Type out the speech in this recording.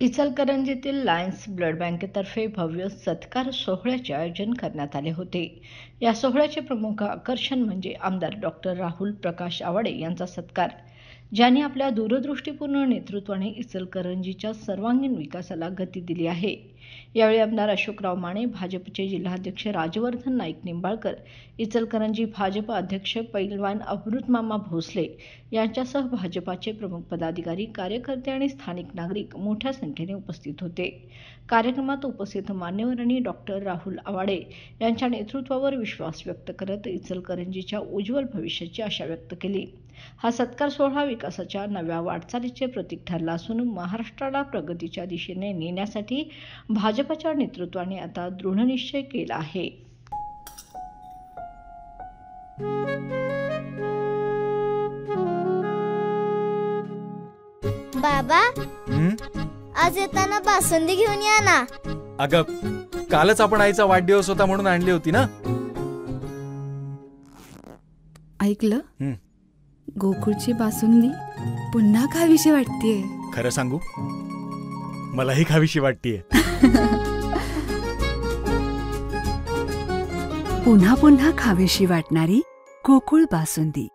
इचलकरंजीतील Lions blood बँकेतर्फे भव्य सत्कार सोहळ्याचे आयोजन करण्यात आले होते. या सोहळ्याचे प्रमुख आकर्षण म्हणजे आमदार डॉक्टर राहुल प्रकाश आवाडे यांचा सत्कार, ज्यांनी आपल्या दूरदृष्टीपूर्ण नेतृत्वाने इचलकरंजीच्या सर्वांगीण विकासाला गती दिली आहे. यावेळी आमदार अशोकराव माने, भाजपचे जिल्हाध्यक्ष राजवर्धन नाईक निंबाळकर, इचलकरंजी भाजप अध्यक्ष पैलवान अमृतमामा भोसले यांच्यासह भाजपाचे प्रमुख पदाधिकारी, कार्यकर्ते आणि स्थानिक नागरिक मोठ्या संख्येने उपस्थित होते. कार्यक्रमात उपस्थित मान्यवरांनी डॉक्टर राहुल आवाडे यांच्या नेतृत्वावर विश्वास व्यक्त करत इचलकरंजीच्या उज्ज्वल भविष्याची आशा व्यक्त केली. हा सत्कार सोहळा विकासाच्या नव्या वाटचालीचे प्रतीक ठरला असून महाराष्ट्राला प्रगतीच्या दिशेने नेण्यासाठी भाजपच्या नेतृत्वाने आता दृढनिश्चय केला आहे. बाबा, आज येताना बासुंदी घेऊन या ना. अगं, कालच आपण आईचा वाढदिवस होता म्हणून आणली होती ना. ऐकलं, गोकुळची बासुंदी पुन्हा खावीशी वाटतेय. खरं सांगू, मलाही खावीशी वाटतेय. पुन्हा पुन्हा खावीशी वाटणारी गोकुळ बासुंदी.